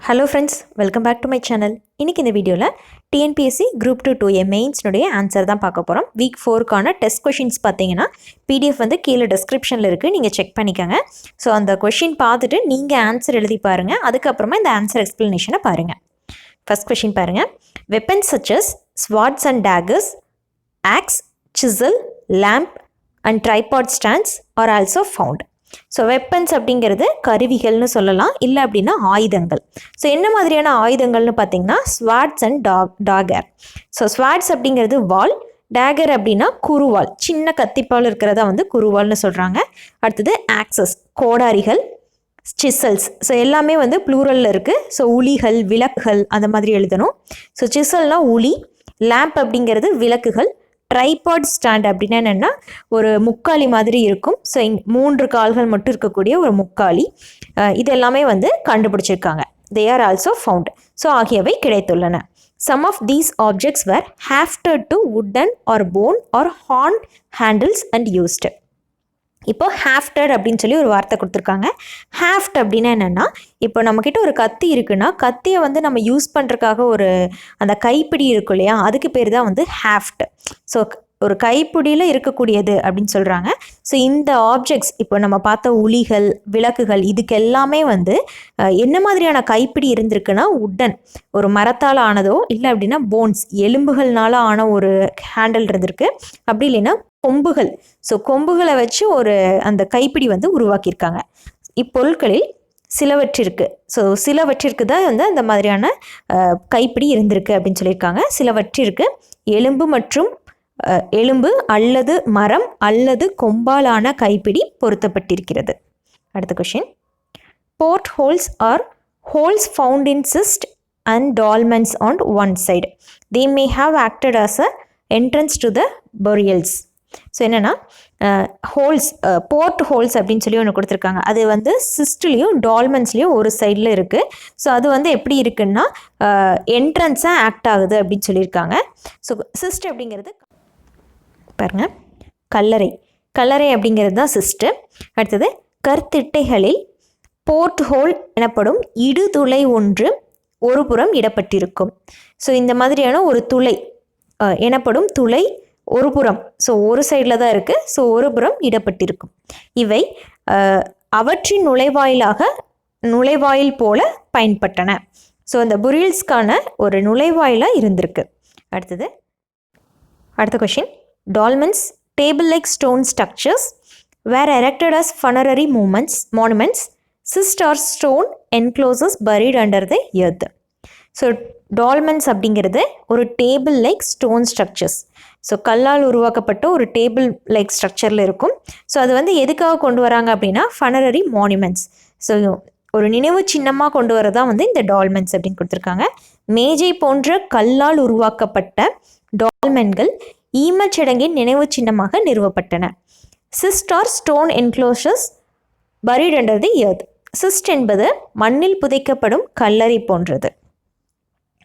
Hello friends, welcome back to my channel. இன்றைக்கி இந்த வீடியோவில் டிஎன்பிஎஸ்சி குரூப் 2 மெயின்ஸ்னுடைய ஆன்சர் தான் பார்க்க போகிறோம். வீக் 4க்கான டெஸ்ட் கொஷின்ஸ் பார்த்தீங்கன்னா பிடிஎஃப் வந்து கீழே டிஸ்கிரிப்ஷனில் இருக்குது, நீங்கள் செக் பண்ணிக்கோங்க. ஸோ அந்த கொஷின் பார்த்துட்டு நீங்கள் ஆன்சர் எழுதி பாருங்கள். அதுக்கப்புறமா இந்த ஆன்சர் எக்ஸ்ப்ளனேஷனை பாருங்கள். ஃபஸ்ட் கொஷின் பாருங்கள். Weapons சச்சஸ் swords and daggers, aux, chisel, lamp and tripod stands are also found. So weapons அப்படிங்கிறது கருவிகள்னு சொல்லலாம், இல்லை அப்படின்னா ஆயுதங்கள். ஸோ என்ன மாதிரியான ஆயுதங்கள்னு பார்த்தீங்கன்னா ஸ்வாட்ஸ் அண்ட் டாகர். ஸோ ஸ்வாட்ஸ் அப்படிங்கிறது வால், டேகர் அப்படின்னா குருவால், சின்ன கத்திப்பால் இருக்கிறதா வந்து குருவால்னு சொல்கிறாங்க. அடுத்தது ஆக்சஸ், கோடாரிகள், சிசல்ஸ். ஸோ எல்லாமே வந்து ப்ளூரலில் இருக்குது. ஸோ உளிகள், விளக்குகள் அந்த மாதிரி எழுதணும். ஸோ சிசல்னா உளி, லேம்ப் அப்படிங்கிறது விளக்குகள், ட்ரைபாட் ஸ்டாண்ட் அப்படின்னா என்னென்னா ஒரு முக்காலி மாதிரி இருக்கும். ஸோ 3 கால்கள் மட்டும் இருக்கக்கூடிய ஒரு முக்காலி. இது எல்லாமே வந்து கண்டுபிடிச்சிருக்காங்க. They are also found. So ஆகியவை கிடைத்துள்ளன. Some of these objects were hafted to wooden or bone or horn handles and used. இப்போ ஹாஃப்டட் அப்படின்னு சொல்லி ஒரு வார்த்தை கொடுத்துருக்காங்க. ஹாஃப்ட் அப்படின்னா என்னென்னா, இப்போ நம்மக்கிட்ட ஒரு கத்தி இருக்குன்னா கத்தியை வந்து நம்ம யூஸ் பண்ணுறதுக்காக ஒரு அந்த கைப்பிடி இருக்கும் இல்லையா, அதுக்கு பேர் தான் வந்து ஹாஃப்ட். ஸோ ஒரு கைப்பிடியில் இருக்கக்கூடியது அப்படின்னு சொல்கிறாங்க. ஸோ இந்த ஆப்ஜெக்ட்ஸ் இப்போ நம்ம பார்த்த உளிகள், விளக்குகள், இதுக்கு எல்லாமே வந்து என்ன மாதிரியான கைப்பிடி இருந்திருக்குன்னா உட்டன், ஒரு மரத்தால் ஆனதோ இல்லை அப்படின்னா போன்ஸ், எலும்புகள்னால ஆன ஒரு ஹேண்டில் இருந்திருக்கு. அப்படி இல்லைன்னா கொம்புகள். ஸோ கொம்புகளை வச்சு ஒரு அந்த கைப்பிடி வந்து உருவாக்கியிருக்காங்க. இப்பொருட்களில் சிலவற்றிற்கு, ஸோ சிலவற்றிற்கு தான் வந்து அந்த மாதிரியான கைப்பிடி இருந்திருக்கு அப்படின்னு சொல்லியிருக்காங்க. சிலவற்றிற்கு எலும்பு அல்லது மரம் அல்லது கொம்பாலான கைப்பிடி பொருத்தப்பட்டிருக்கிறது. அடுத்த question. Port holes are holes found in cist and dolmens on one side. They may have acted as a entrance to the burials. So என்னென்னா ஹோல்ஸ், போர்ட் ஹோல்ஸ் அப்படின்னு சொல்லி ஒன்று கொடுத்துருக்காங்க. அது வந்து சிஸ்ட்லேயும் டால்மென்ஸ்லேயும் ஒரு சைடில் இருக்குது. ஸோ அது வந்து எப்படி இருக்குன்னா என்ட்ரன்ஸாக ஆக்ட் ஆகுது அப்படின்னு சொல்லியிருக்காங்க. ஸோ சிஸ்ட் அப்படிங்கிறது பாருங்கள், கல்லறை அப்படிங்கிறது தான் சிஸ்ட்டு. அடுத்தது கற்திட்டைகளில் போர்ட் ஹோல் எனப்படும் இடுதுளை ஒன்று ஒரு புறம் இடப்பட்டிருக்கும். ஸோ இந்த மாதிரியான ஒரு துளை எனப்படும் துளை ஒரு புறம், ஸோ ஒரு சைடில் தான் இருக்குது. ஸோ ஒரு புறம் இடப்பட்டிருக்கும். இவை அவற்றின் நுழைவாயில் போல பயன்பட்டன. ஸோ அந்த புரியல்ஸ்க்கான ஒரு நுழைவாயிலாக இருந்திருக்கு. அடுத்த question. Dolmens, table like stone structures were erected as funerary monuments. Cist are stone enclosures buried under the earth. So dolmens அப்படிங்கிறது ஒரு table like stone structures. So கல்லால் உருவாக்கப்பட்ட ஒரு டேபிள் லைக் ஸ்ட்ரக்சரில் இருக்கும். ஸோ அது வந்து எதுக்காக கொண்டு வராங்க அப்படின்னா ஃபனரரி மானுமெண்ட்ஸ். ஸோ ஒரு நினைவு சின்னமாக கொண்டு வரதான் வந்து இந்த டால்மென்ஸ் அப்படின்னு கொடுத்துருக்காங்க. மேஜை போன்ற கல்லால் உருவாக்கப்பட்ட டால்மென்கள் ஈமச்சடங்கின் நினைவு சின்னமாக நிறுவப்பட்டன. Cist are stone enclosures buried under the earth. Cist என்பது மண்ணில் புதைக்கப்படும் கல்லறை போன்றது.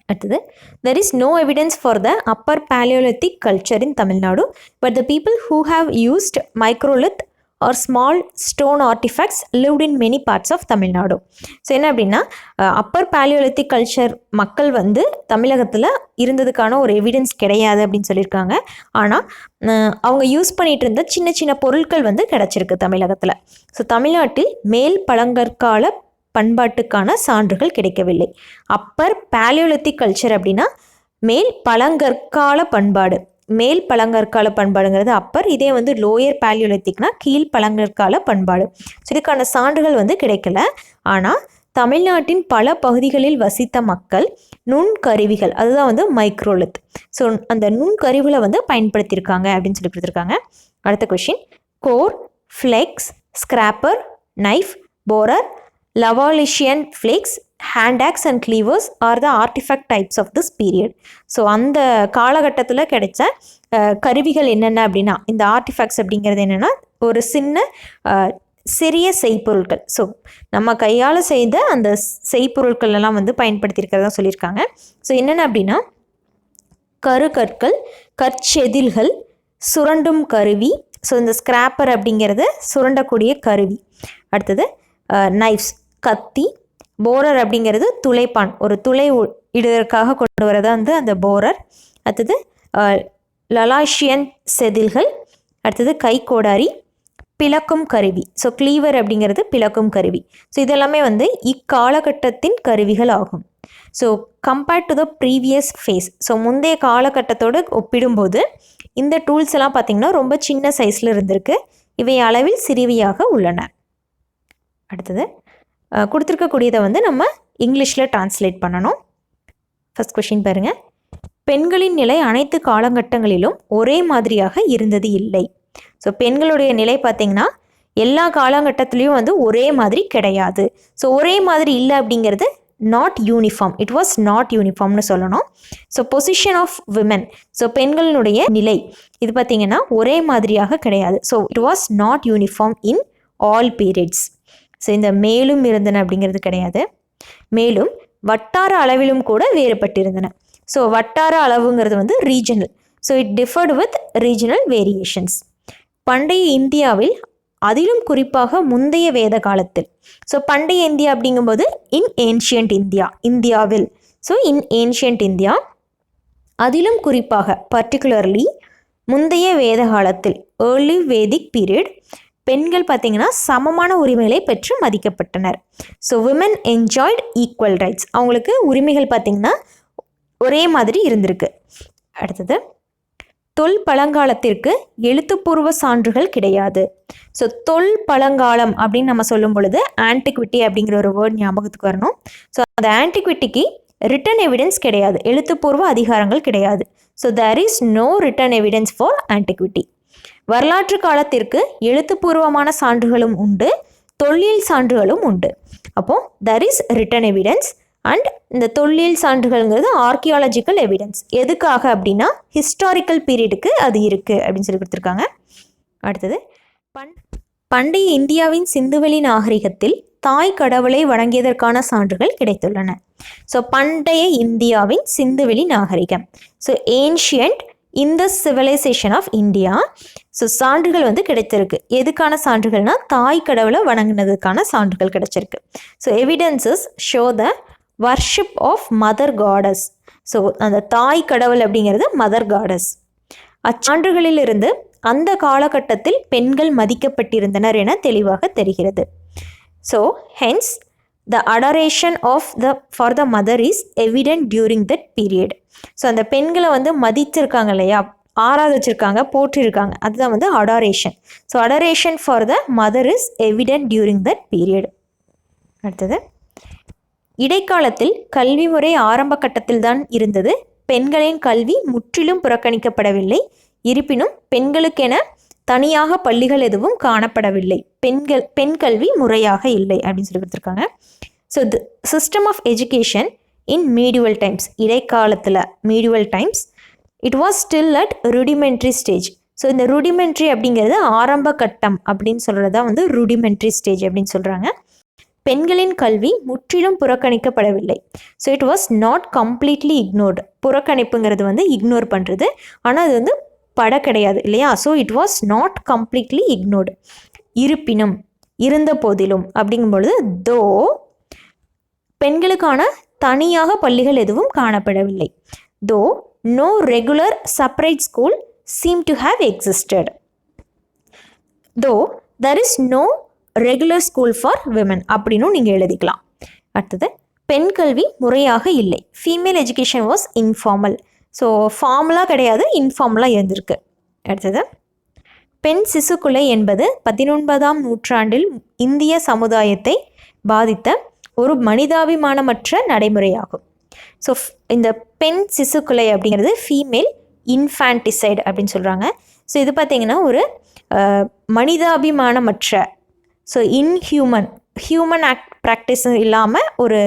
அடுத்தது. There is no evidence for the upper Paleolithic culture in Tamil Nadu, but the people who have used microlith or small stone artifacts lived in many parts of Tamil Nadu. So என்ன அப்படின்னா Appar paleolithic culture மக்கள் வந்து தமிழகத்தில் இருந்ததுக்கான ஒரு evidence கிடையாது அப்படின்னு சொல்லியிருக்காங்க. ஆனால் அவங்க யூஸ் பண்ணிகிட்டு இருந்த சின்ன சின்ன பொருட்கள் வந்து கிடச்சிருக்கு தமிழகத்தில். ஸோ தமிழ்நாட்டில் மேல் பழங்கற்கால பண்பாட்டுக்கான சான்றுகள் கிடைக்கவில்லை. அப்பர் பேலியோலித்திக் கல்ச்சர் அப்படின்னா மேல் பழங்கற்கால பண்பாடுங்கிறது அப்பர். இதே வந்து லோயர் பேலியோலித்திக்னா கீழ் பழங்கற்கால பண்பாடு. ஸோ இதுக்கான சான்றுகள் வந்து கிடைக்கல. ஆனால் தமிழ்நாட்டின் பல பகுதிகளில் வசித்த மக்கள் நுண்கருவிகள், அதுதான் வந்து மைக்ரோலித். ஸோ அந்த நுண்கருவிகளை வந்து பயன்படுத்தியிருக்காங்க அப்படின்னு சொல்லி கொடுத்துருக்காங்க. அடுத்த question. Core, flakes, scraper, knife, borer, levalloisian flakes, hand axe and cleavers are the artifact types of this period. So அந்த காலகட்டத்தில் கிடைச்ச கருவிகள் என்னென்ன அப்படின்னா, இந்த ஆர்டிஃபேக்ட்ஸ் அப்படிங்கிறது என்னென்னா ஒரு சிறிய செய்பொருட்கள். ஸோ நம்ம கையால் செய்த அந்த செய்பொருட்கள் எல்லாம் வந்து பயன்படுத்தியிருக்கிறதா சொல்லியிருக்காங்க. ஸோ என்னென்ன அப்படின்னா கருக்கற்கள், கற்செதில்கள், சுரண்டும் கருவி. ஸோ இந்த ஸ்கிராப்பர் அப்படிங்கிறது சுரண்டக்கூடிய கருவி. அடுத்தது நைஃப்ஸ், கத்தி, போரர் அப்படிங்கிறது துளைப்பான், ஒரு துளை இடுவதற்காக கொண்டு வரதான் வந்து அந்த போரர். அடுத்தது லலாஷியன் செதில்கள், அடுத்தது கைக்கோடாரி, பிளக்கும் கருவி. ஸோ கிளீவர் அப்படிங்கிறது பிளக்கும் கருவி. ஸோ இதெல்லாமே வந்து இக்காலகட்டத்தின் கருவிகள் ஆகும். So compared to the previous phase, so முந்தைய காலகட்டத்தோடு ஒப்பிடும்போது இந்த டூல்ஸ் எல்லாம் பார்த்திங்கன்னா ரொம்ப சின்ன சைஸில் இருந்திருக்கு. இவை அளவில் சிறியவையாக உள்ளன. அடுத்தது கொடுத்துருக்கக்கூடியதை வந்து நம்ம இங்கிலீஷில் டிரான்ஸ்லேட் பண்ணணும். ஃபஸ்ட் கொஷின் பாருங்கள். பெண்களின் நிலை அனைத்து காலகட்டங்களிலும் ஒரே மாதிரியாக இருந்தது இல்லை. ஸோ பெண்களுடைய நிலை பார்த்திங்கன்னா எல்லா காலகட்டத்திலையும் வந்து ஒரே மாதிரி கிடையாது. ஸோ ஒரே மாதிரி இல்லை அப்படிங்கிறது not uniform, it was not யூனிஃபார்ம்னு சொல்லணும். So position of women, so பெண்களினுடைய நிலை இது பார்த்திங்கன்னா ஒரே மாதிரியாக கிடையாது. So it was not uniform in all periods. So இந்த மேலும் இருந்தன அப்படிங்கிறது கிடையாது. மேலும் வட்டார அளவிலும் கூட வேறுபட்டிருந்தன. ஸோ வட்டார அளவுங்கிறது வந்து regional. So it deferred with regional variations. பண்டைய இந்தியாவில், அதிலும் குறிப்பாக முந்தைய வேத காலத்தில், ஸோ பண்டைய இந்தியா அப்படிங்கும்போது இன் ஏன்ஷியன்ட் இந்தியா, இந்தியாவில், ஸோ இன் ஏன்ஷியன்ட் இந்தியா, அதிலும் குறிப்பாக பர்டிகுலர்லி முந்தைய வேத காலத்தில், ஏர்லி வேதிக் பீரியட், பெண்கள் பார்த்திங்கன்னா சமமான உரிமைகளை பெற்று மதிக்கப்பட்டனர். So women enjoyed equal rights, அவங்களுக்கு உரிமைகள் பார்த்திங்கன்னா ஒரே மாதிரி இருந்திருக்கு. அடுத்தது தொல் பழங்காலத்திற்கு எழுத்துப்பூர்வ சான்றுகள் கிடையாது. ஸோ தொல் பழங்காலம் அப்படின்னு நம்ம சொல்லும் பொழுது ஆன்டிக்விட்டி அப்படிங்கிற ஒரு வேர்ட் ஞாபகத்துக்கு வரணும். ஸோ அந்த ஆன்டிக்விட்டிக்கு ரிட்டன் எவிடன்ஸ் கிடையாது, எழுத்துப்பூர்வ அதிகாரங்கள் கிடையாது. So there is no written evidence for antiquity. வரலாற்று காலத்திற்கு எழுத்துப்பூர்வமான சான்றுகளும் உண்டு, தொல்லியல் சான்றுகளும் உண்டு. அப்போது there is written evidence and இந்த தொல்லியல் சான்றுகள்ங்கிறது ஆர்கியாலஜிக்கல் எவிடன்ஸ். எதுக்காக அப்படின்னா ஹிஸ்டாரிக்கல் பீரியடுக்கு அது இருக்குது அப்படின்னு சொல்லி கொடுத்துருக்காங்க. அடுத்தது பண்டைய இந்தியாவின் சிந்துவெளி நாகரிகத்தில் தாய் கடவுளை வணங்கியதற்கான சான்றுகள் கிடைத்துள்ளன. ஸோ பண்டைய இந்தியாவின் சிந்துவெளி நாகரிகம், ஸோ ஏன்ஷியன்ட் இந்த சிவிலைசேஷன் ஆஃப் இந்தியா. ஸோ சான்றுகள் வந்து கிடைத்திருக்கு. எதுக்கான சான்றுகள்னால் தாய் கடவுளை வணங்கினதுக்கான சான்றுகள் கிடைச்சிருக்கு. So evidences show the worship of mother goddess. So அந்த தாய் கடவுள் அப்படிங்கிறது மதர் காடஸ். அச்சான்றுகளிலிருந்து அந்த காலகட்டத்தில் பெண்கள் மதிக்கப்பட்டிருந்தனர் என தெளிவாக தெரிகிறது. So hence the adoration of for the mother is evident during that period. So அந்த பெண்களை வந்து மதிச்சிருக்காங்க இல்லையா, ஆராதிச்சிருக்காங்க, போற்றிருக்காங்க, அதுதான் வந்து adoration. So adoration for the mother is evident during that period. அடுத்தது இடைக்காலத்தில் கல்வி முறை ஆரம்ப கட்டத்தில் தான் இருந்தது. பெண்களின் கல்வி முற்றிலும் புறக்கணிக்கப்படவில்லை. இருப்பினும் பெண்களுக்கென தனியாக பள்ளிகள் எதுவும் காணப்படவில்லை. பெண் கல்வி முறையாக இல்லை அப்படின்னு சொல்லி கொடுத்துருக்காங்க. So the system of education in medieval times, இடைக்காலத்தில் medieval times, it was still at rudimentary stage. So இந்த ருடிமெண்ட்ரி அப்படிங்கிறது ஆரம்ப கட்டம் அப்படின்னு சொல்கிறது தான் வந்து ருடிமெண்ட்ரி ஸ்டேஜ் அப்படின்னு சொல்கிறாங்க. பெண்களின் கல்வி முற்றிலும் புறக்கணிக்கப்படவில்லை. So it was not completely ignored. புறக்கணிப்புங்கிறது வந்து இக்னோர் பண்ணுறது, ஆனால் அது வந்து பட கிடையாது இல்லையா. So it was not completely ignored. இருப்பினும், இருந்த போதிலும் அப்படிங்கும்பொழுது தோ பெண்களுக்கான தனியாக பள்ளிகள் எதுவும் காணப்படவில்லை. Though no regular separate school seem to have existed. Though there is no regular school for women அப்படின்னும் நீங்கள் எழுதிக்கலாம். அடுத்தது பெண் கல்வி முறையாக இல்லை. Female education was informal. So ஃபார்மலாக கிடையாது, இன்ஃபார்மலாக இருந்திருக்கு. அடுத்தது பெண் சிசுக்குலை என்பது 19ஆம் நூற்றாண்டில் இந்திய சமுதாயத்தை பாதித்த ஒரு மனிதாபிமானமற்ற நடைமுறையாகும். ஸோ இந்த பெண் சிசுக்குலை அப்படிங்கிறது ஃபீமேல் இன்ஃபான்டிசைடு அப்படின்னு சொல்கிறாங்க. ஸோ இது பார்த்திங்கன்னா ஒரு மனிதாபிமானமற்ற, ஸோ ஹியூமன் ப்ராக்டிஸ் இல்லாமல் ஒரு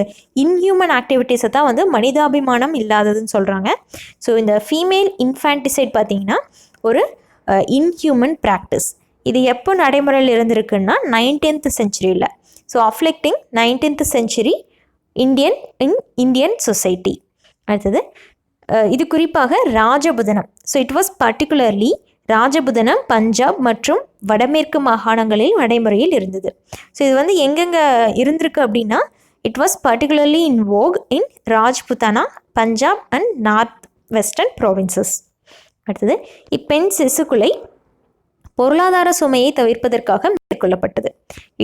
இன்ஹியூமன் ஆக்டிவிட்டீஸை தான் வந்து மனிதாபிமானம் இல்லாததுன்னு சொல்கிறாங்க. ஸோ இந்த ஃபீமேல் இன்ஃபான்டிசைட் பார்த்திங்கன்னா ஒரு இன்ஹியூமன் ப்ராக்டிஸ். இது எப்போ நடைமுறையில் இருந்திருக்குன்னா 19th செஞ்சுரியில். So afflicting 19th century Indian society. அடுத்தது இது குறிப்பாக Rajputana. So it was particularly Rajputana Punjab மற்றும் வடமேற்கு மாகாணங்களில் நடைமுறையில் இருந்தது. ஸோ இது வந்து எங்கெங்கே இருந்திருக்கு அப்படின்னா it was particularly in vogue in Rajputana, Punjab and north western provinces. அடுத்தது, இப்பெண் சிசுக்குலை பொருளாதார சுமையை தவிர்ப்பதற்காக மேற்கொள்ளப்பட்டது.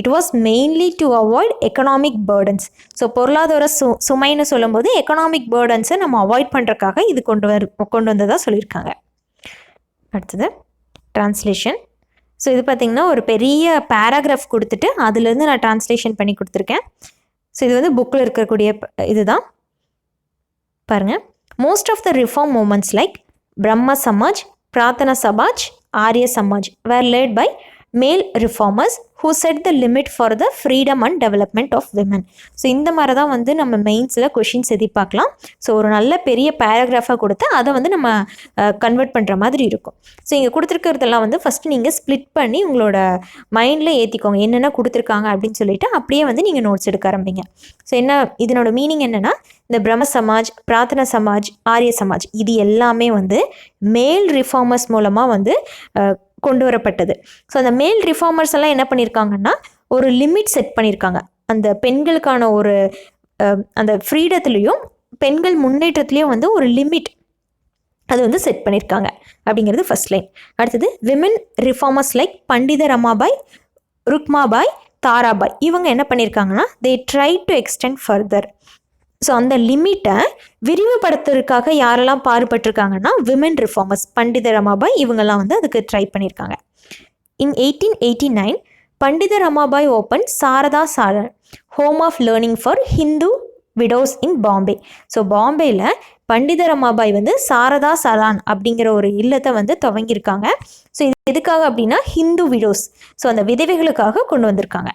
It was mainly to avoid economic burdens. So பொருளாதார சுமைன்னு சொல்லும்போது எக்கனாமிக் பேர்டன்ஸை நம்ம அவாய்ட் பண்ணுறதுக்காக இது கொண்டு வந்ததாக சொல்லியிருக்காங்க. அடுத்தது டிரான்ஸ்லேஷன். ஸோ இது பார்த்திங்கன்னா ஒரு பெரிய பேராகிராஃப் கொடுத்துட்டு அதுலேருந்து நான் டிரான்ஸ்லேஷன் பண்ணி கொடுத்துருக்கேன். ஸோ இது வந்து புக்கில் இருக்கக்கூடிய இதுதான் பாருங்கள். Most of the reform movements like Brahmo Samaj, Prarthana Samaj, Arya Samaj were led by male reformers who set the limit for the freedom and development of women. So இந்த மாதிரி தான் வந்து நம்ம மெயின்ஸில் கொஷின்ஸ் எதிர்பார்க்கலாம். ஸோ ஒரு நல்ல பெரிய பேராகிராஃபாக கொடுத்து அதை வந்து நம்ம கன்வெர்ட் பண்ணுற மாதிரி இருக்கும். ஸோ இங்கே கொடுத்துருக்கிறதெல்லாம் வந்து ஃபஸ்ட்டு நீங்கள் ஸ்ப்ளிட் பண்ணி உங்களோட மைண்டில் ஏற்றிக்கோங்க, என்னென்ன கொடுத்துருக்காங்க அப்படின்னு சொல்லிட்டு அப்படியே வந்து நீங்கள் நோட்ஸ் எடுக்க ஆரம்பிங்க. ஸோ என்ன இதனோட மீனிங் என்னென்னா, இந்த பிரம்ம சமாஜ், பிரார்த்தனா சமாஜ், ஆரிய சமாஜ் இது எல்லாமே வந்து மேல் ரிஃபார்மர்ஸ் மூலமாக வந்து கொண்டு வரப்பட்டது. ஸோ அந்த மேல் ரிஃபார்மர்ஸ் எல்லாம் என்ன பண்ணியிருக்காங்கன்னா ஒரு லிமிட் செட் பண்ணியிருக்காங்க. அந்த பெண்களுக்கான ஒரு அந்த ஃப்ரீடத்துலேயும் பெண்கள் முன்னேற்றத்துலேயும் வந்து ஒரு லிமிட் அது வந்து செட் பண்ணியிருக்காங்க அப்படிங்கிறது ஃபர்ஸ்ட் லைன். அடுத்தது, women reformers like Pandita Ramabai, Rukmabai, Tarabai இவங்க என்ன பண்ணியிருக்காங்கன்னா they try to extend further. So அந்த லிமிட்டை விரிவுபடுத்துறதுக்காக யாரெல்லாம் பாடுபட்டிருக்காங்கன்னா விமன் ரிஃபார்மர்ஸ், பண்டித ரமாபாய் இவங்கெல்லாம் வந்து அதுக்கு ட்ரை பண்ணியிருக்காங்க. In 1889 Pandita Ramabai open Sharada Sadan home of learning for Hindu widows in Bombay. So பாம்பேயில் பண்டித ரமாபாய் வந்து சாரதா சலான் அப்படிங்கிற ஒரு இல்லத்தை வந்து துவங்கியிருக்காங்க. ஸோ இது எதுக்காக அப்படின்னா ஹிந்து விடோஸ், ஸோ அந்த விதவைகளுக்காக கொண்டு வந்திருக்காங்க.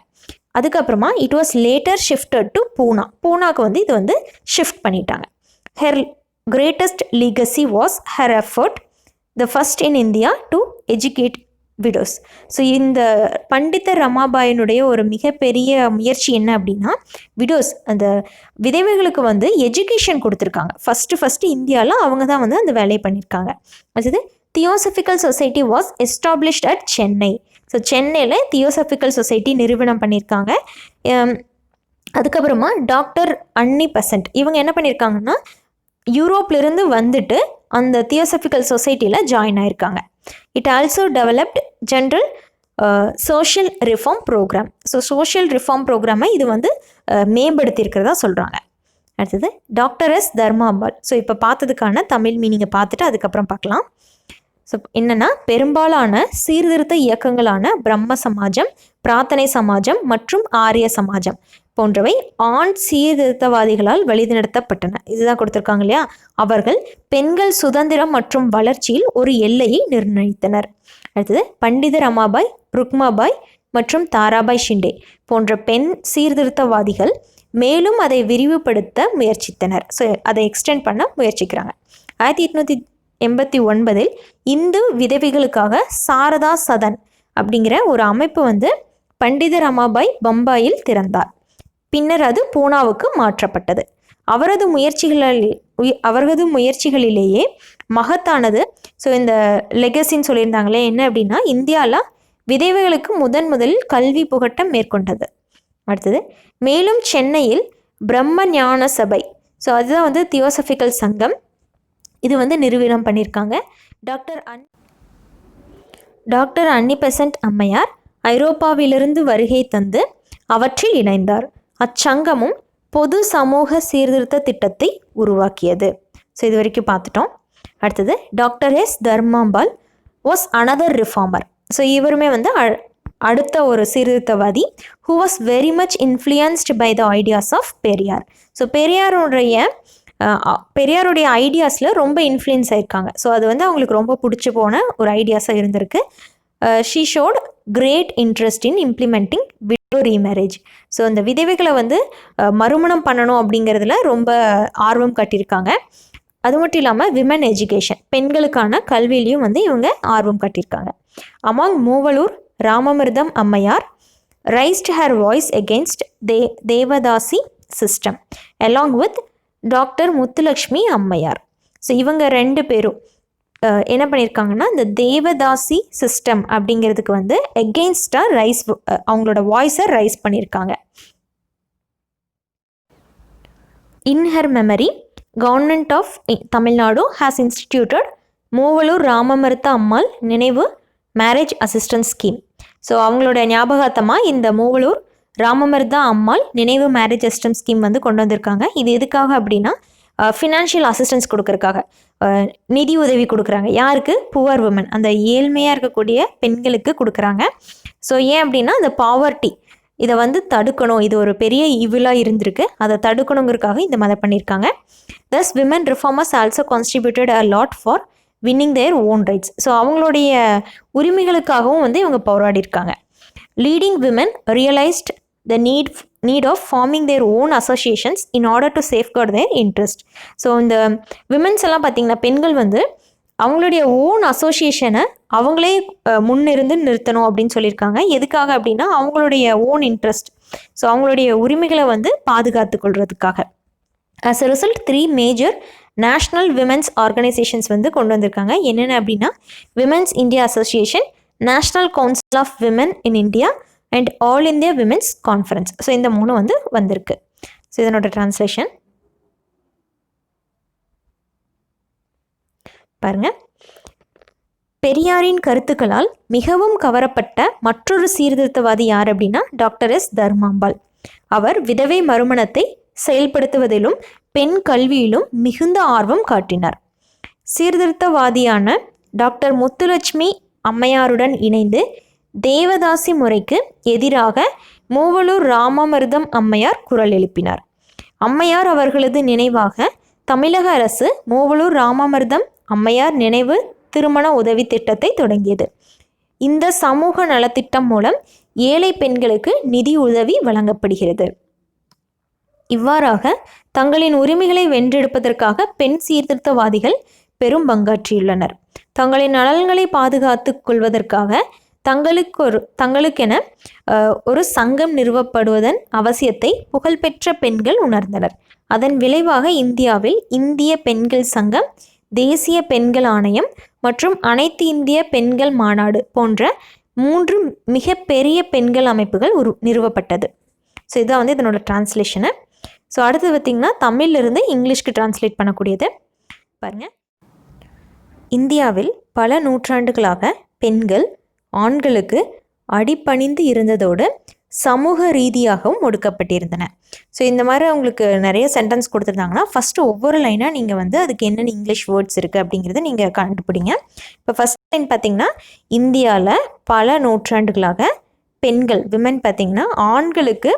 அதுக்கப்புறமா it was later shifted to பூனாக்கு வந்து இது வந்து ஷிஃப்ட் பண்ணிட்டாங்க. Her greatest legacy was her effort the first in India to educate widows. So இந்த பண்டித ரமாபாயினுடைய ஒரு மிகப்பெரிய முயற்சி என்ன அப்படின்னா விடோஸ், அந்த விதவைகளுக்கு வந்து எஜுகேஷன் கொடுத்துருக்காங்க. ஃபஸ்ட்டு இந்தியாவில் அவங்க தான் வந்து அந்த வேலையை பண்ணியிருக்காங்க. அடுத்தது, theosophical society was established at Chennai. So சென்னையில் தியோசபிக்கல் சொசைட்டி நிறுவனம் பண்ணியிருக்காங்க. அதுக்கப்புறமா டாக்டர் அன்னி பெசன்ட் இவங்க என்ன பண்ணியிருக்காங்கன்னா யூரோப்லேருந்து வந்துட்டு அந்த தியோசபிக்கல் சொசைட்டியில் ஜாயின் ஆயிருக்காங்க. It also developed general social reform program. So social reform ப்ரோக்ராமை இது வந்து மேம்படுத்தியிருக்கிறதா சொல்கிறாங்க. அடுத்தது, டாக்டர் எஸ் தர்மாம்பாள். ஸோ இப்போ பார்த்ததுக்கான தமிழ் மீனிங்கை பார்த்துட்டு அதுக்கப்புறம் பார்க்கலாம். ஸோ என்னென்னா, பெரும்பாலான சீர்திருத்த இயக்கங்களான பிரம்ம சமாஜம், பிரார்த்தனை சமாஜம் மற்றும் ஆரிய சமாஜம் போன்றவை ஆண் சீர்திருத்தவாதிகளால் வழிநடத்தப்பட்டன. இதுதான் கொடுத்துருக்காங்க இல்லையா. அவர்கள் பெண்கள் சுதந்திரம் மற்றும் வளர்ச்சியில் ஒரு எல்லையை நிர்ணயித்தனர். அடுத்தது, பண்டித ரமாபாய், ருக்மாபாய் மற்றும் தாராபாய் ஷிண்டே போன்ற பெண் சீர்திருத்தவாதிகள் மேலும் அதை விரிவுபடுத்த முயற்சித்தனர். ஸோ அதை எக்ஸ்டெண்ட் பண்ண முயற்சிக்கிறாங்க. 1889 இந்து விதவைகளுக்காக சாரதா சதன் அப்படிங்கிற ஒரு அமைப்பு வந்து பண்டித ரமாபாய் பம்பாயில் திறந்தார். பின்னர் அது பூனாவுக்கு மாற்றப்பட்டது. அவரது முயற்சிகளிலேயே மகத்தானது. ஸோ இந்த லெகசின்னு சொல்லியிருந்தாங்களே என்ன அப்படின்னா, இந்தியாவில் விதவைகளுக்கு முதலில் கல்வி புகட்டம் மேற்கொண்டது. அடுத்தது, மேலும் சென்னையில் பிரம்ம ஞான சபை, ஸோ அதுதான் வந்து தியோசபிக்கல் சங்கம், இது வந்து நிறுவனம் பண்ணியிருக்காங்க. டாக்டர் அன்னி பெசன்ட் அம்மையார் ஐரோப்பாவிலிருந்து வருகை தந்து அவற்றில் இணைந்தார். அச்சங்கமும் பொது சமூக சீர்திருத்த திட்டத்தை உருவாக்கியது. ஸோ இது வரைக்கும் பார்த்துட்டோம். அடுத்தது, doctor S Dharmambal was another reformer. So இவருமே வந்து அடுத்த ஒரு சீர்திருத்தவாதி. Who was very much influenced by the ideas of Periyar. So பெரியாருடைய ஐடியாஸில் ரொம்ப இன்ஃப்ளூயன்ஸ் ஆயிருக்காங்க. ஸோ அது வந்து அவங்களுக்கு ரொம்ப பிடிச்சி போன ஒரு ஐடியாஸாக இருந்திருக்கு. She showed great interest in implementing widow remarriage. So அந்த விதவைகளை வந்து மறுமணம் பண்ணணும் அப்படிங்கிறதுல ரொம்ப ஆர்வம் காட்டியிருக்காங்க. அது மட்டும் இல்லாமல் விமன் எஜுகேஷன், பெண்களுக்கான கல்வியிலையும் வந்து இவங்க ஆர்வம் காட்டியிருக்காங்க. Among Moovalur Ramamirtham Ammaiyar raised her voice against devadasi system along with doctor Muthulakshmi Ammaiyar. So இவங்க ரெண்டு பேரும் என்ன பண்ணியிருக்காங்கன்னா இந்த தேவதாசி சிஸ்டம் அப்படிங்கிறதுக்கு வந்து எகெயின்ஸ்டாக அவங்களோட வாய்ஸை ரைஸ் பண்ணியிருக்காங்க. In her memory government of Tamil Nadu has instituted Moovalur Ramamirtham Ammal நினைவு மேரேஜ் அசிஸ்டன்ஸ் ஸ்கீம். ஸோ அவங்களோட ஞாபகார்த்தமாக இந்த மூவலூர் ராமமருத்த அம்மாள் நினைவு மேரேஜ் அசிஸ்டன்ஸ் ஸ்கீம் வந்து கொண்டு வந்திருக்காங்க. இது எதுக்காக அப்படின்னா ஃபினான்ஷியல் அசிஸ்டன்ஸ் கொடுக்கறதுக்காக, நிதி உதவி கொடுக்குறாங்க. யாருக்கு? புவர் உமன், அந்த ஏழ்மையாக இருக்கக்கூடிய பெண்களுக்கு கொடுக்குறாங்க. ஸோ ஏன் அப்படின்னா அந்த பாவர்ட்டி இதை வந்து தடுக்கணும், இது ஒரு பெரிய ஈவிலாக இருந்திருக்கு, அதை தடுக்கணுங்கிறதுக்காக இந்த மாதிரி பண்ணியிருக்காங்க. Thus women reformers also contributed a lot for winning their own rights. So அவங்களுடைய உரிமைகளுக்காகவும் வந்து இவங்க போராடியிருக்காங்க. Leading women realised the need of forming their own associations in order to safeguard their interest. So இந்த விமென்ஸ் எல்லாம் பார்த்திங்கன்னா பெண்கள் வந்து அவங்களுடைய ஓன் அசோசியேஷனை அவங்களே முன்னிருந்து நிறுத்தணும் அப்படின்னு சொல்லியிருக்காங்க. எதுக்காக அப்படின்னா அவங்களுடைய ஓன் இன்ட்ரெஸ்ட், ஸோ அவங்களுடைய உரிமைகளை வந்து பாதுகாத்து கொள்வதுக்காக. as a result 3 major national women's organisations வந்து கொண்டு வந்திருக்காங்க. என்னென்ன அப்படின்னா women's India association, national council of women in India and all India women's conference. So இந்த 3 வந்து வந்திருக்கு. ஸோ இதனோட டிரான்ஸ்லேஷன் பாருங்க. பெரியாரின் கருத்துக்களால் மிகவும் கவரப்பட்ட மற்றொரு சீர்திருத்தவாதி யார் அப்படின்னா டாக்டர் எஸ் தர்மாம்பாள். அவர் விதவை மறுமணத்தை செயல்படுத்துவதிலும் பெண் கல்வியிலும் மிகுந்த ஆர்வம் காட்டினார். சீர்திருத்தவாதியான டாக்டர் முத்துலட்சுமி அம்மையாருடன் இணைந்து தேவதாசி முறைக்கு எதிராக மூவலூர் ராமமருதம் அம்மையார் குரல் எழுப்பினார். அம்மையார் அவர்களது நினைவாக தமிழக அரசு மூவலூர் ராமமருதம் அம்மையார் நினைவு திருமண உதவி திட்டத்தை தொடங்கியது. இந்த சமூக நலத்திட்டம் மூலம் ஏழை பெண்களுக்கு நிதி உதவி வழங்கப்படுகிறது. இவ்வாறாக தங்களின் உரிமைகளை வென்றெடுப்பதற்காக பெண் சீர்திருத்தவாதிகள் பெரும் பங்காற்றியுள்ளனர். தங்களின் நலன்களை பாதுகாத்துக் கொள்வதற்காக தங்களுக்கென ஒரு சங்கம் நிறுவப்படுவதன் அவசியத்தை புகழ்பெற்ற பெண்கள் உணர்ந்தனர். அதன் விளைவாக இந்தியாவில் இந்திய பெண்கள் சங்கம், தேசிய பெண்கள் ஆணையம் மற்றும் அனைத்து இந்திய பெண்கள் மாநாடு போன்ற 3 மிகப்பெரிய பெண்கள் அமைப்புகள் நிறுவப்பட்டது. ஸோ இதான் வந்து இதனோட டிரான்ஸ்லேஷனு. ஸோ அடுத்து பார்த்திங்கன்னா தமிழிலிருந்து இங்கிலீஷ்க்கு டிரான்ஸ்லேட் பண்ணக்கூடியது பாருங்கள். இந்தியாவில் பல நூற்றாண்டுகளாக பெண்கள் ஆண்களுக்கு அடிபணிந்து இருந்ததோடு சமூக ரீதியாகவும் ஒடுக்கப்பட்டிருந்தன. ஸோ இந்த மாதிரி அவங்களுக்கு நிறைய சென்டென்ஸ் கொடுத்துருந்தாங்கன்னா ஃபஸ்ட்டு ஒவ்வொரு லைனாக நீங்கள் வந்து அதுக்கு என்னென்ன இங்கிலீஷ் வேர்ட்ஸ் இருக்குது அப்படிங்கிறத நீங்கள் கண்டுபிடிங்க. இப்போ ஃபஸ்ட் லைன் பார்த்திங்கன்னா இந்தியாவில் பல நூற்றாண்டுகளாக பெண்கள் விமன் பார்த்திங்கன்னா ஆண்களுக்கு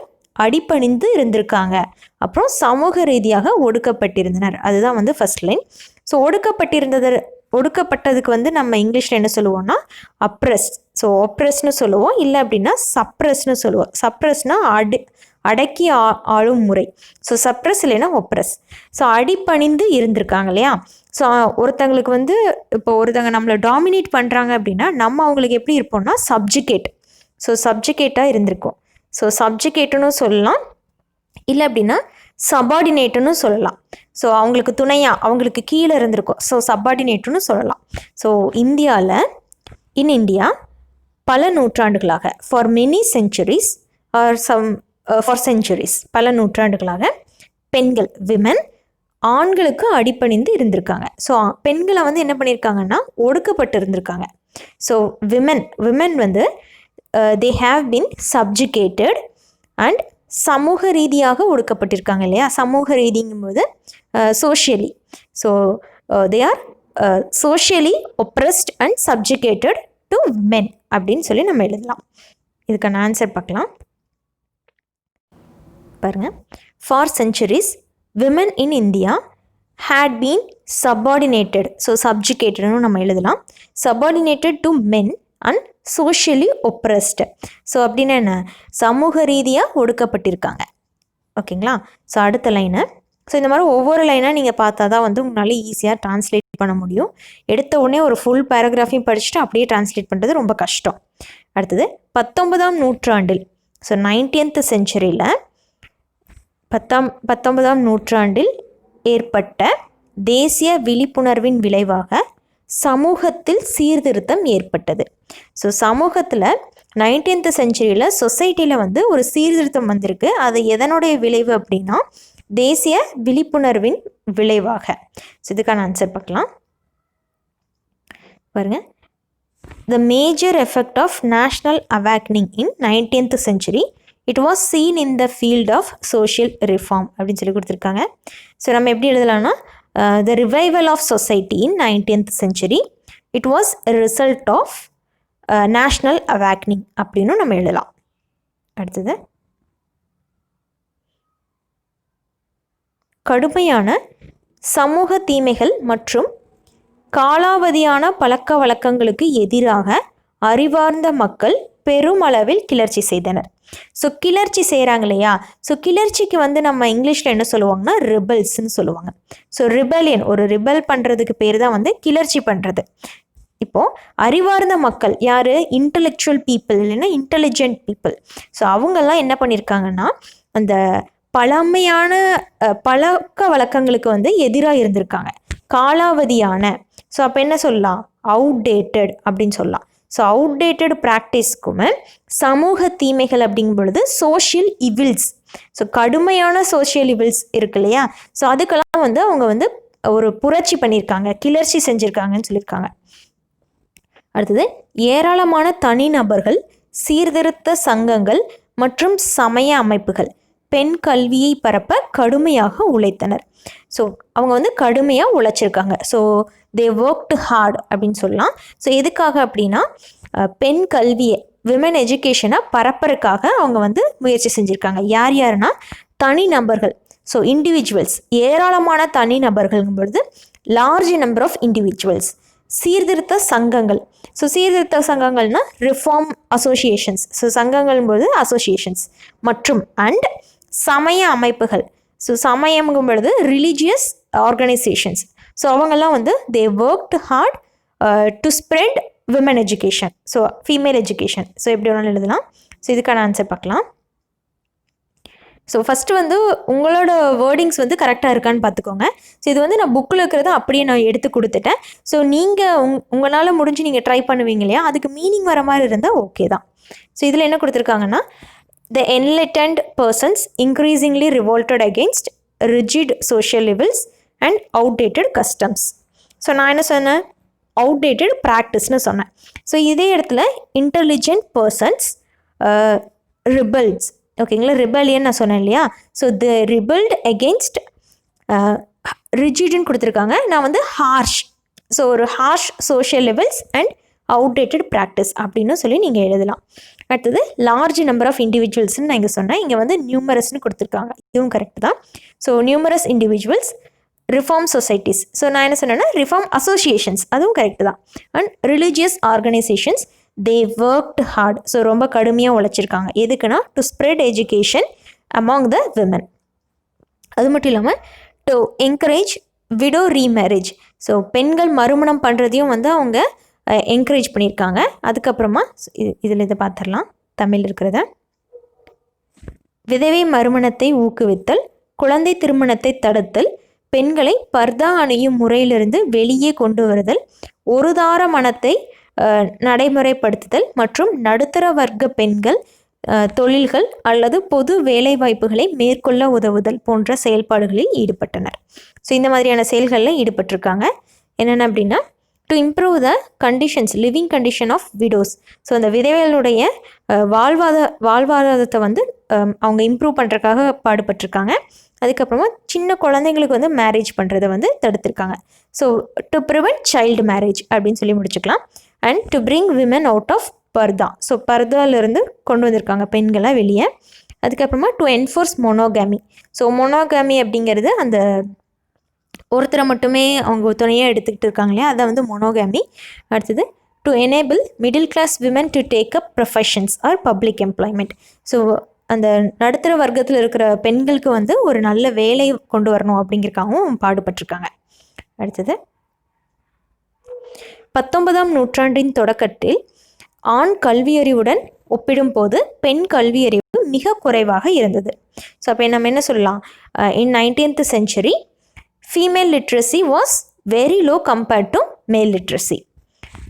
அடிபணிந்து இருந்திருக்காங்க, அப்புறம் சமூக ரீதியாக ஒடுக்கப்பட்டிருந்தனர். அதுதான் வந்து ஃபஸ்ட் லைன். ஸோ ஒடுக்கப்பட்டதுக்கு வந்து நம்ம இங்கிலீஷில் என்ன சொல்லுவோம்னா அப்ரெஸ். ஸோ ஒப்ரெஸ்னு சொல்லுவோம், இல்லை அப்படின்னா சப்ரெஸ்னு சொல்லுவோம். சப்ரெஸ்னா அடக்கி ஆளும் முறை. ஸோ சப்ரெஸ் இல்லைன்னா ஒப்ரெஸ். ஸோ அடிபணிந்து இருந்திருக்காங்க இல்லையா. ஸோ ஒருத்தங்களுக்கு வந்து இப்போ ஒருத்தங்க நம்மளை டாமினேட் பண்ணுறாங்க அப்படின்னா நம்ம அவங்களுக்கு எப்படி இருப்போம்னா சப்ஜுகேட். ஸோ சப்ஜுகேட்டாக இருந்திருக்கும். ஸோ சப்ஜுகேட்டுன்னு சொல்லலாம், இல்லை அப்படின்னா சபார்டினேட்டுன்னு சொல்லலாம். ஸோ அவங்களுக்கு துணையாக அவங்களுக்கு கீழே இருந்திருக்கும். ஸோ சப்பார்டினேட்டுன்னு சொல்லலாம். ஸோ இன் இந்தியா பல நூற்றாண்டுகளாக for many centuries or for centuries பல நூற்றாண்டுகளாக பெண்கள் விமன் ஆண்களுக்கு அடிபணிந்து இருந்திருக்காங்க. ஸோ பெண்களை வந்து என்ன பண்ணியிருக்காங்கன்னா ஒடுக்கப்பட்டு இருந்திருக்காங்க. ஸோ விமன் வந்து they have been subjugated and சமூக ரீதியாக ஒடுக்கப்பட்டிருக்காங்க இல்லையா. சமூக ரீதிங்கும்போது socially. So they are socially oppressed and subjugated to men அப்படின்னு சொல்லி நம்ம எழுதலாம். இதுக்கான ஆன்சர் பார்க்கலாம் பாருங்க. For centuries women in India had been subordinated. So சப்ஜுகேட்டட்னு நம்ம எழுதலாம். subordinated to men and socially oppressed. So அப்படின்னா என்ன, சமூக ரீதியாக ஒடுக்கப்பட்டிருக்காங்க. ஓகேங்களா. ஸோ அடுத்த லைனை, ஸோ இந்த மாதிரி ஒவ்வொரு லைனாக நீங்கள் பார்த்தா தான் வந்து உங்களால் ஈஸியாக ட்ரான்ஸ்லேட் பண்ண முடியும். எடுத்த உடனே ஒரு ஃபுல் பேராகிராஃபையும் படிச்சுட்டு அப்படியே ட்ரான்ஸ்லேட் பண்ணுறது ரொம்ப கஷ்டம். அடுத்தது 19ஆம் நூற்றாண்டில், ஸோ 19th செஞ்சுரியில் 19ஆம் நூற்றாண்டில் ஏற்பட்ட தேசிய விழிப்புணர்வின் விளைவாக சமூகத்தில் சீர்திருத்தம் ஏற்பட்டது. ஸோ சமூகத்தில் 19th செஞ்சுரியில் சொசைட்டியில் வந்து ஒரு சீர்திருத்தம் வந்திருக்கு. அது எதனுடைய விளைவு அப்படின்னா தேசிய விழிப்புணர்வின் விளைவாக. ஸோ இதுக்கான ஆன்சர் பார்க்கலாம் பாருங்க. The major effect of national awakening in 19th century, it was seen in the field of social reform அப்படின்னு சொல்லி கொடுத்துருக்காங்க. ஸோ நம்ம எப்படி எழுதலாம்னா the revival of society in 19th century, it was a result of national awakening அப்படின்னு நம்ம எழுதலாம். அடுத்தது, கடுமையான சமூக தீமைகள் மற்றும் காலாவதியான பழக்க வழக்கங்களுக்கு எதிராக அறிவார்ந்த மக்கள் பெருமளவில் கிளர்ச்சி செய்தனர். ஸோ கிளர்ச்சி செய்கிறாங்க இல்லையா, ஸோ கிளர்ச்சிக்கு வந்து நம்ம இங்கிலீஷில் என்ன சொல்லுவாங்கன்னா ரிபல்ஸ்ன்னு சொல்லுவாங்க. ஸோ ரிபலியன், ஒரு ரிபல் பண்ணுறதுக்கு பேர் தான் வந்து கிளர்ச்சி பண்ணுறது. இப்போது அறிவார்ந்த மக்கள் யார்? இன்டலெக்சுவல் பீப்புள், இல்லைன்னா இன்டெலிஜென்ட் பீப்புள். ஸோ அவங்கெல்லாம் என்ன பண்ணியிருக்காங்கன்னா அந்த பழமையான பழக்க வழக்கங்களுக்கு வந்து எதிராக இருந்திருக்காங்க. காலாவதியான, ஸோ அப்போ என்ன சொல்லலாம்? அவுடேட்டட் அப்படின்னு சொல்லலாம். ஸோ அவுடேட்டட் ப்ராக்டிஸ்க்குமே சமூக தீமைகள் அப்படிங்கும் பொழுது சோஷியல் இவில்ஸ், ஸோ கடுமையான சோஷியல் இவில்ஸ் இருக்கு இல்லையா, ஸோ அதுக்கெல்லாம் வந்து அவங்க வந்து ஒரு புரட்சி பண்ணியிருக்காங்க, கிளர்ச்சி செஞ்சுருக்காங்கன்னு சொல்லியிருக்காங்க. அடுத்தது, ஏராளமான தனிநபர்கள், சீர்திருத்த சங்கங்கள் மற்றும் சமய அமைப்புகள் பெண் கல்வியை பரப்ப கடுமையாக உழைத்தனர். ஸோ அவங்க வந்து கடுமையாக உழைச்சிருக்காங்க. ஸோ தே ஒர்க்டு ஹார்ட் அப்படின்னு சொல்லலாம். ஸோ எதுக்காக அப்படின்னா பெண் கல்வியை, விமன் எஜுகேஷனை பரப்புறதுக்காக அவங்க வந்து முயற்சி செஞ்சுருக்காங்க. யார் யாருன்னா தனிநபர்கள், ஸோ இண்டிவிஜுவல்ஸ், ஏராளமான தனிநபர்கள்ங்கும் பொழுது லார்ஜ் நம்பர் ஆஃப் இண்டிவிஜுவல்ஸ். சீர்திருத்த சங்கங்கள், ஸோ சீர்திருத்த சங்கங்கள்னா ரிஃபார்ம் அசோசியேஷன்ஸ், ஸோ சங்கங்கள்ங்கும் போது அசோசியேஷன்ஸ், மற்றும் அண்ட் சமய அமைப்புகள், ஸோ சமயம்ங்கும் பொழுது ரிலீஜியஸ் ஆர்கனைசேஷன்ஸ். ஸோ அவங்கெல்லாம் வந்து they worked hard to spread women education, so female education. So எப்படி வேணாலும் எழுதலாம். ஸோ இதுக்கான ஆன்சர் பார்க்கலாம். ஸோ ஃபஸ்ட்டு வந்து உங்களோட வேர்டிங்ஸ் வந்து கரெக்டாக இருக்கான்னு பார்த்துக்கோங்க. ஸோ இது வந்து நான் புக்கில் இருக்கிறத அப்படியே நான் எடுத்து கொடுத்துட்டேன். ஸோ நீங்கள் உங்களால் முடிஞ்சு நீங்கள் ட்ரை பண்ணுவீங்க இல்லையா, அதுக்கு மீனிங் வர மாதிரி இருந்தால் ஓகே தான். ஸோ இதில் என்ன கொடுத்துருக்காங்கன்னா, the enlightened persons increasingly revolted against rigid social levels and outdated customs. So நான் என்ன சொன்னேன்? அவுடேட்டட் ப்ராக்டிஸ்னு சொன்னேன். ஸோ இதே இடத்துல இன்டெலிஜென்ட் பர்சன்ஸ் ரிபல்ஸ், ஓகேங்களா, ரிபலியன் நான் சொன்னேன் இல்லையா. ஸோ த ரிபல்ட் எகெயின்ஸ்ட் ரிஜிட்னு கொடுத்துருக்காங்க. நான் வந்து ஹார்ஷ், ஸோ ஒரு harsh social levels and outdated practice அப்படின்னு சொல்லி நீங்கள் எழுதலாம். அடுத்தது, லார்ஜ் நம்பர் ஆஃப் இண்டிவிஜுவல்ஸ்ன்னு நான் இங்கே சொன்னேன். இங்கே வந்து நியூமரஸ்ன்னு கொடுத்துருக்காங்க, இதுவும் கரெக்ட் தான். So numerous individuals, reform societies, so நான் என்ன சொன்னேன்னா ரிஃபார்ம் அசோசியேஷன்ஸ், அதுவும் கரெக்ட் தான். And religious organisations, they worked heart, so ரொம்ப கடுமையாக உழைச்சிருக்காங்க. எதுக்குன்னா to spread education among the women. அது மட்டும் இல்லாமல் to encourage widow remarriage, so பெண்கள் மறுமணம் பண்ணுறதையும் வந்து அவங்க என்கரேஜ் பண்ணியிருக்காங்க. அதுக்கப்புறமா இதில் இதை பார்த்துடலாம், தமிழ் இருக்கிறத. விதவை மறுமணத்தை ஊக்குவித்தல், குழந்தை திருமணத்தை தடுத்தல், பெண்களை பர்தா அணியும் முறையிலிருந்து வெளியே கொண்டு வருதல், ஒரு தார மணத்தை நடைமுறைப்படுத்துதல் மற்றும் நடுத்தர வர்க்க பெண்கள் தொழில்கள் அல்லது பொது வேலைவாய்ப்புகளை மேற்கொள்ள உதவுதல் போன்ற செயல்பாடுகளில் ஈடுபட்டனர். ஸோ இந்த மாதிரியான செயல்களில் ஈடுபட்டிருக்காங்க. என்னென்ன அப்படின்னா, to improve the conditions, living condition of widows, so அந்த விதவைகளுடைய வாழ்வாதாரத்தை வந்து அவங்க இம்ப்ரூவ் பண்ணுறதுக்காக பாடுபட்டிருக்காங்க. அதுக்கப்புறமா சின்ன குழந்தைங்களுக்கு வந்து மேரேஜ் பண்ணுறதை வந்து தடுத்திருக்காங்க. So to prevent child marriage அப்படின்னு சொல்லி முடிச்சுக்கலாம். And to bring women out of purdah, so பர்தாவிலிருந்து கொண்டு வந்திருக்காங்க பெண்களை வெளியே. அதுக்கப்புறமா to enforce monogamy, so monogamy அப்படிங்கிறது அந்த ஒருத்தரை மட்டுமே அவங்க துணையாக எடுத்துக்கிட்டு இருக்காங்க இல்லையா, அதை வந்து மொனோகாமி. அடுத்தது, to enable middle class women to take up professions or public employment, so அந்த நடுத்தர வர்க்கத்தில் இருக்கிற பெண்களுக்கு வந்து ஒரு நல்ல வேலை கொண்டு வரணும் அப்படிங்கிறக்காகவும் பாடுபட்டிருக்காங்க. அடுத்தது, 19ஆம் நூற்றாண்டின் தொடக்கத்தில் ஆண் கல்வியறிவுடன் ஒப்பிடும்போது பெண் கல்வியறிவு மிக குறைவாக இருந்தது. ஸோ அப்போ நம்ம என்ன சொல்லலாம்? இன் 19th century female literacy was very low compared to மேல் லிட்ரஸி.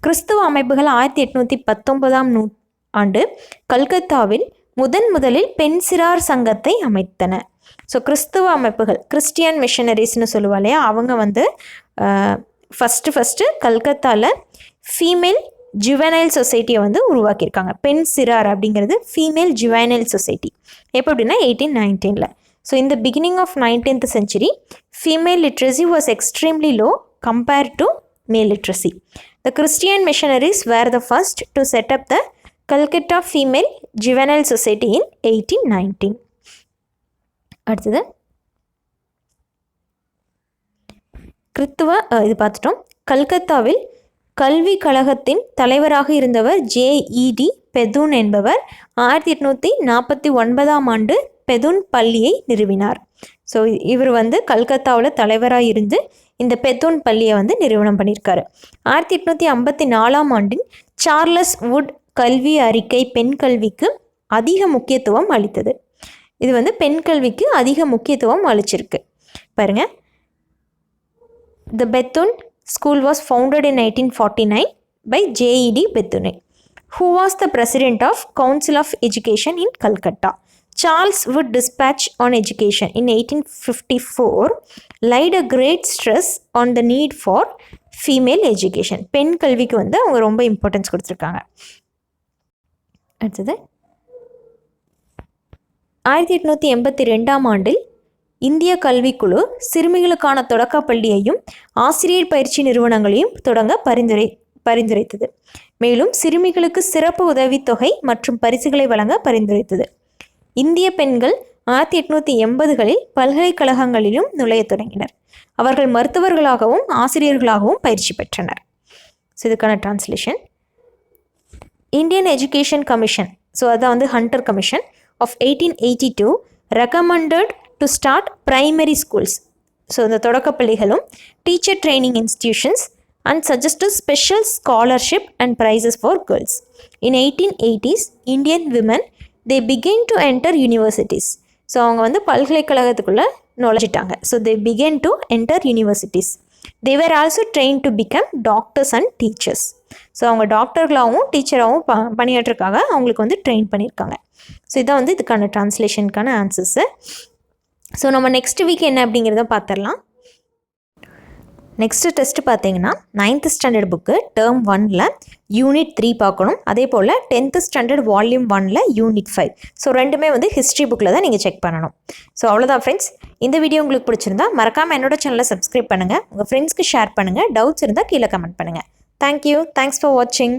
கிறிஸ்துவ அமைப்புகள் 1819ஆம் ஆண்டு கல்கத்தாவில் முதலில் பெண் சிறார் சங்கத்தை அமைத்தன. ஸோ கிறிஸ்துவ அமைப்புகள் கிறிஸ்டியன் மிஷனரிஸ்னு சொல்லுவா இல்லையா, அவங்க வந்து ஃபஸ்ட்டு கல்கத்தாவில் ஃபீமேல் ஜுவனைல் சொசைட்டியை வந்து உருவாக்கியிருக்காங்க. பெண் சிறார் அப்படிங்கிறது ஃபீமேல் ஜுவனைல் சொசைட்டி. எப்போ அப்படின்னா 1819. ஸோ இந்த beginning of 19th century female literacy was extremely low compared to male literacy. The Christian missionaries were the first to set up the Calcutta Female Juvenile Society in 1819. அடுத்தது கிறித்துவ இது பார்த்துட்டோம். கல்கத்தாவில் கல்வி கழகத்தின் தலைவராக இருந்தவர் ஜே.இ.டி. பெதுன் என்பவர் 1849ஆம் ஆண்டு பெதுன் பள்ளியை நிறுவினார். ஸோ இவர் வந்து கல்கத்தாவில் தலைவராக இருந்து இந்த பெதுன் பள்ளியை வந்து நிறுவனம் பண்ணியிருக்காரு. 1854ஆம் ஆண்டின் சார்லஸ் வுட் கல்வி அறிக்கை பெண் கல்விக்கு அதிக முக்கியத்துவம் அளித்தது. இது வந்து பெண் கல்விக்கு அதிக முக்கியத்துவம் அளிச்சிருக்கு. பாருங்கள், The Bethune School was founded in 1849 by J.E.D. Bethune, who was the president of Council of Education in Calcutta. Charles Wood Dispatch on Education in 1854 laid a great stress on the need for female education. பெண் கல்விக்கு வந்து அவங்க ரொம்ப importance கொடுத்துருக்காங்க. அடுத்தது 1882ஆம் ஆண்டில் இந்திய கல்விக்குழு சிறுமிகளுக்கான தொடக்கப்பள்ளியையும் ஆசிரியர் பயிற்சி நிறுவனங்களையும் தொடங்க பரிந்துரைத்தது. மேலும் சிறுமிகளுக்கு சிறப்பு உதவித்தொகை மற்றும் பரிசுகளை வழங்க பரிந்துரைத்தது. இந்திய பெண்கள் 1880களில் பல்கலைக்கழகங்களிலும் நுழைய தொடங்கினர். அவர்கள் மருத்துவர்களாகவும் ஆசிரியர்களாகவும் பயிற்சி பெற்றனர். ஸோ இதுக்கான translation, Indian education commission, so அதான் வந்து Hunter commission of 1882 recommended to start primary schools, so இந்த தொடக்கப்பள்ளிகளும் teacher training institutions and suggested special scholarship and prizes for girls. In 1880s Indian women they began to enter universities. So அவங்க வந்து பல்கலைக்கழகத்துக்குள்ளே நுழைஞ்சிட்டாங்க. So they began to enter universities. they were also trained to become doctors and teachers. So அவங்க டாக்டர்களாகவும் டீச்சராகவும் பணியாற்றுக்காக அவங்களுக்கு வந்து train பண்ணியிருக்காங்க. So இதான் வந்து இதுக்கான டிரான்ஸ்லேஷனுக்கான ஆன்சர்ஸு. ஸோ நம்ம நெக்ஸ்ட் வீக் என்ன அப்படிங்கிறத பார்த்துடலாம். நெக்ஸ்ட்டு டெஸ்ட்டு பார்த்தீங்கன்னா 9th ஸ்டாண்டர்ட் புக்கு டேர்ம் 1ல் யூனிட் 3 பார்க்கணும். அதே போல் 10th ஸ்டாண்டர்ட் வால்யூம் 1ல் யூனிட் 5. ஸோ ரெண்டுமே வந்து ஹிஸ்ட்ரி புக்கில் தான் நீங்கள் செக் பண்ணணும். ஸோ அவ்வளோதான் ஃப்ரெண்ட்ஸ். இந்த வீடியோ உங்களுக்கு பிடிச்சிருந்தா மறக்காமல் என்னோட சேனலை சப்ஸ்கிரைப் பண்ணுங்கள், உங்கள் ஃப்ரெண்ட்ஸ்க்கு ஷேர் பண்ணுங்கள், டவுட்ஸ் இருந்தால் கீழே கமெண்ட் பண்ணுங்கள். தேங்க்யூ, தேங்க்ஸ் ஃபார் வாட்சிங்.